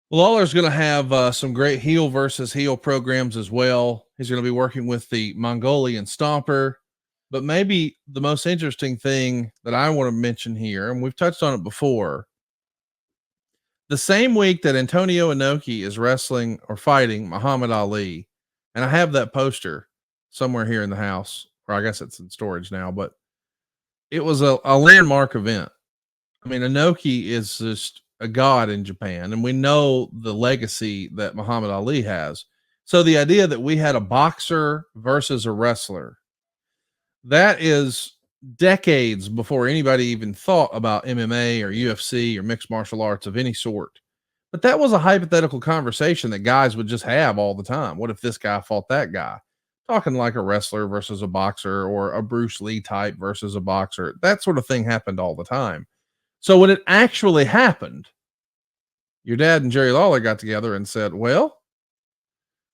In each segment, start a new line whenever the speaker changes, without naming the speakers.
Lawler's going to have some great heel versus heel programs as well. He's going to be working with the Mongolian Stomper. But maybe the most interesting thing that I want to mention here, and we've touched on it before, the same week that Antonio Inoki is wrestling or fighting Muhammad Ali, and I have that poster somewhere here in the house, or I guess it's in storage now, but it was a landmark event. I mean, Inoki is just a god in Japan, and we know the legacy that Muhammad Ali has. So the idea that we had a boxer versus a wrestler, that is decades before anybody even thought about MMA or UFC or mixed martial arts of any sort. But that was a hypothetical conversation that guys would just have all the time. What if this guy fought that guy? Talking like a wrestler versus a boxer or a Bruce Lee type versus a boxer. That sort of thing happened all the time. So when it actually happened, your dad and Jerry Lawler got together and said, well,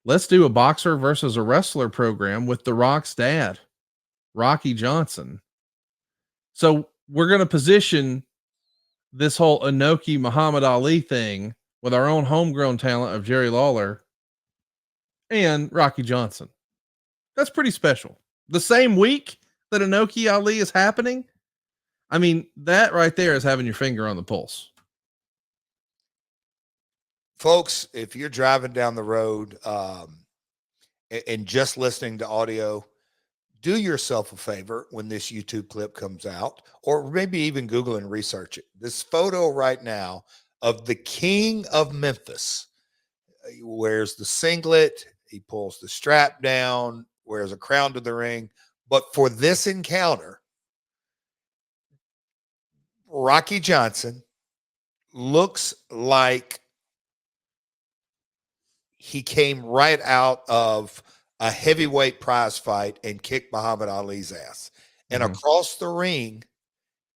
let's do a boxer versus a wrestler program with The Rock's dad, Rocky Johnson. So we're going to position this whole Inoki Muhammad Ali thing with our own homegrown talent of Jerry Lawler and Rocky Johnson. That's pretty special. The same week that Inoki Ali is happening, I mean, that right there is having your finger on the pulse.
Folks, if you're driving down the road and just listening to audio, do yourself a favor when this YouTube clip comes out, or maybe even Google and research it. This photo right now of the King of Memphis. He wears the singlet, he pulls the strap down, wears a crown to the ring. But for this encounter, Rocky Johnson looks like he came right out of a heavyweight prize fight and kicked Muhammad Ali's ass. And across the ring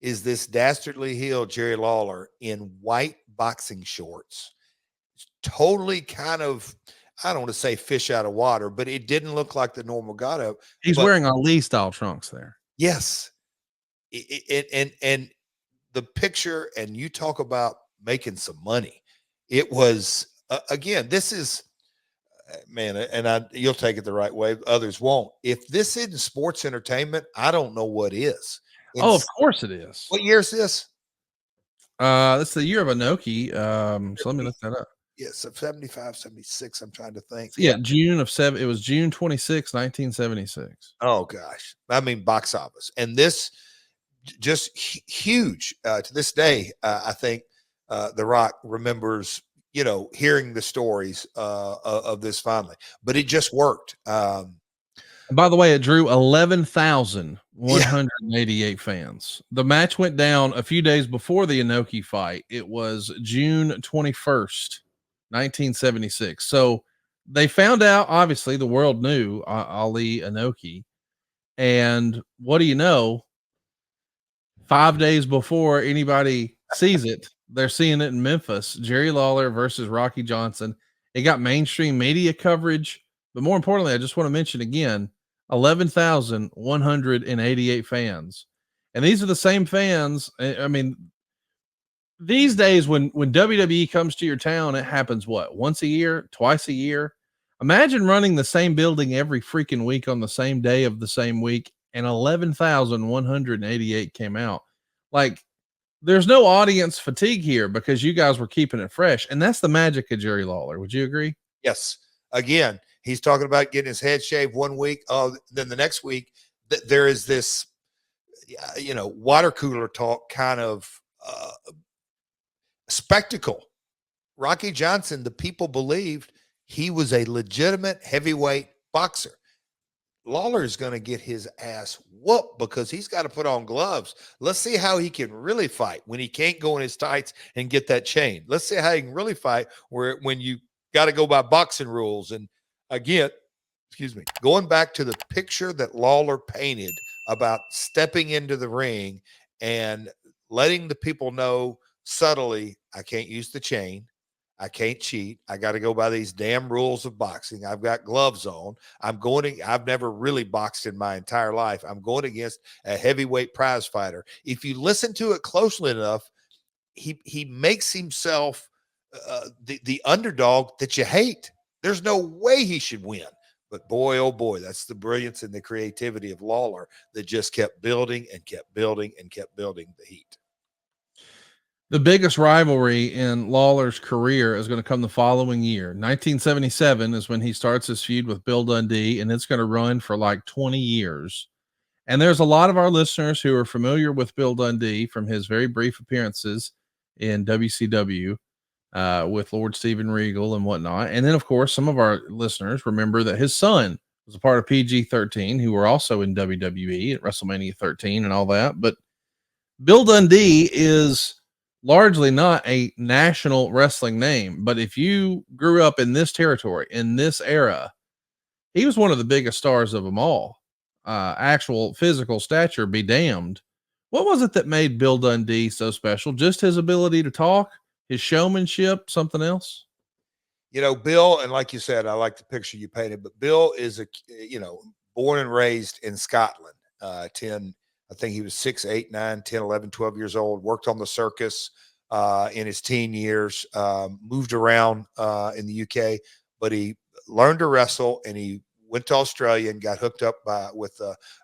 is this dastardly heel, Jerry Lawler, in white boxing shorts. Totally kind of, I don't want to say fish out of water, but it didn't look like the normal got up.
He's wearing Ali style trunks there.
Yes. And the picture, and you talk about making some money. It was, again, this is, man, and you'll take it the right way. Others won't. If this isn't sports entertainment, I don't know what is.
Of course it is.
What year is this?
That's the year of Inoki. So let me look that up.
Yes, 75, 76. I'm trying to think.
Yeah, June of 7. It was June 26, 1976.
Oh gosh, I mean box office, and this just huge to this day. I think The Rock remembers, hearing the stories of this finally, but it just worked.
And by the way, it drew 11,188 fans. The match went down a few days before the Inoki fight. It was June 21st, 1976. So they found out, obviously, the world knew Ali Inoki. And what do you know? 5 days before anybody sees it, they're seeing it in Memphis. Jerry Lawler versus Rocky Johnson. It got mainstream media coverage. But more importantly, I just want to mention again, 11,188 fans. And these are the same fans. I mean, these days when WWE comes to your town, it happens what? Once a year, twice a year. Imagine running the same building every freaking week on the same day of the same week, and 11,188 came out. Like, there's no audience fatigue here because you guys were keeping it fresh. And that's the magic of Jerry Lawler. Would you agree?
Yes. Again, he's talking about getting his head shaved one week. Then the next week, there is this, water cooler talk kind of spectacle. Rocky Johnson, the people believed he was a legitimate heavyweight boxer. Lawler is going to get his ass whooped because he's got to put on gloves. Let's see how he can really fight when he can't go in his tights and get that chain. Let's see how he can really fight when you got to go by boxing rules. And again, going back to the picture that Lawler painted about stepping into the ring and letting the people know subtly, I can't use the chain. I can't cheat. I got to go by these damn rules of boxing. I've got gloves on. I've never really boxed in my entire life. I'm going against a heavyweight prize fighter. If you listen to it closely enough, he makes himself the underdog that you hate. There's no way he should win. But boy, oh boy, that's the brilliance and the creativity of Lawler that just kept building and kept building and kept building the heat.
The biggest rivalry in Lawler's career is going to come the following year. 1977 is when he starts his feud with Bill Dundee, and it's going to run for like 20 years. And there's a lot of our listeners who are familiar with Bill Dundee from his very brief appearances in WCW with Lord Steven Regal and whatnot. And then, of course, some of our listeners remember that his son was a part of PG-13, who were also in WWE at WrestleMania 13 and all that. But Bill Dundee is largely not a national wrestling name. But if you grew up in this territory, in this era, he was one of the biggest stars of them all. Actual physical stature be damned. What was it that made Bill Dundee so special? Just his ability to talk, his showmanship, something else?
Bill, and like you said, I like the picture you painted, but Bill is born and raised in Scotland. 10, I think he was 6, 8, 9, 10, 11, 12 years old, worked on the circus in his teen years, moved around in the UK, but he learned to wrestle, and he went to Australia and got hooked up with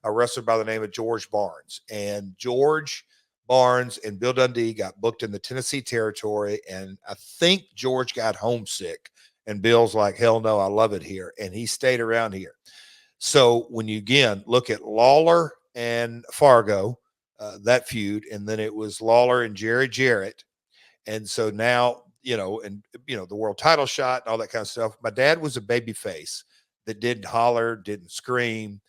a wrestler by the name of George Barnes. And George Barnes and Bill Dundee got booked in the Tennessee territory, and I think George got homesick, and Bill's like, hell no, I love it here, and he stayed around here. So when you again look at Lawler and Fargo, that feud, and then it was Lawler and Jerry Jarrett, and so now the world title shot and all that kind of stuff. My dad was a baby face that didn't holler, didn't scream.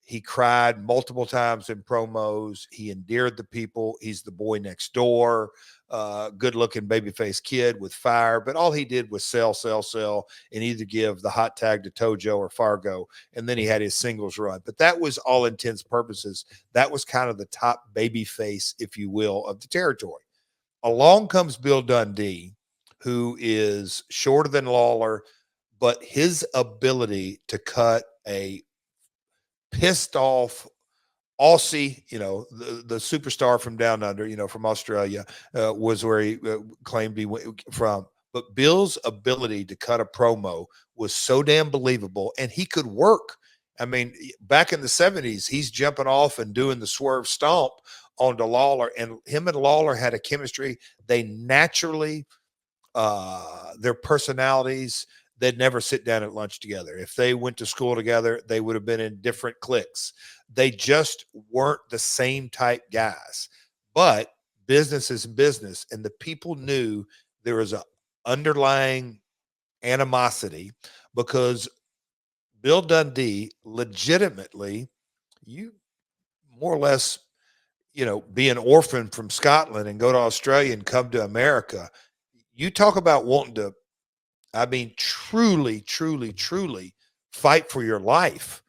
He cried multiple times in promos. He endeared the people. He's the boy next door, good-looking babyface kid with fire. But all he did was sell, and either give the hot tag to Tojo or Fargo, and then he had his singles run. But that was all intents and purposes. That was kind of the top babyface, if you will, of the territory. Along comes Bill Dundee, who is shorter than Lawler, but his ability to cut a pissed off Aussie, the superstar from down under, from Australia, was where he claimed he went from. But Bill's ability to cut a promo was so damn believable, and he could work. I mean, back in the 70s, he's jumping off and doing the swerve stomp onto Lawler, and him and Lawler had a chemistry. They naturally, their personalities, they'd never sit down at lunch together. If they went to school together, they would have been in different cliques. They just weren't the same type guys. But business is business, and the people knew there was an underlying animosity because Bill Dundee legitimately, you more or less, be an orphan from Scotland and go to Australia and come to America. You talk about wanting to, I mean, truly, truly, truly fight for your life.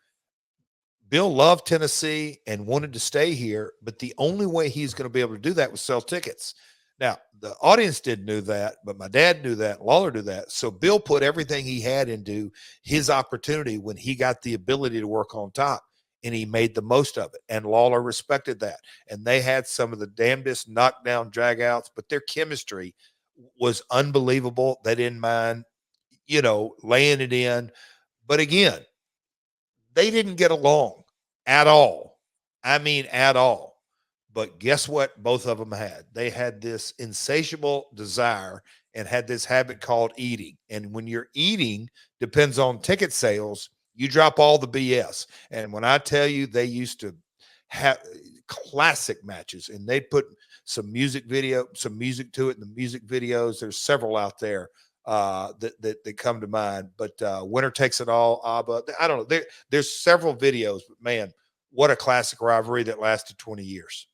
Bill loved Tennessee and wanted to stay here, but the only way he's going to be able to do that was sell tickets. Now, the audience didn't know that, but my dad knew that, Lawler knew that. So Bill put everything he had into his opportunity when he got the ability to work on top, and he made the most of it. And Lawler respected that. And they had some of the damnedest knockdown dragouts, but their chemistry was unbelievable. They didn't mind, laying it in. But again, they didn't get along at all. I mean, at all. But guess what both of them had? They had this insatiable desire and had this habit called eating. And when you're eating, depends on ticket sales, you drop all the BS. And when I tell you, they used to have classic matches, and they'd put some music to it in the music videos. There's several out there that come to mind, but Winner Takes It All, ABBA. I don't know. There's several videos, but man, what a classic rivalry that lasted 20 years.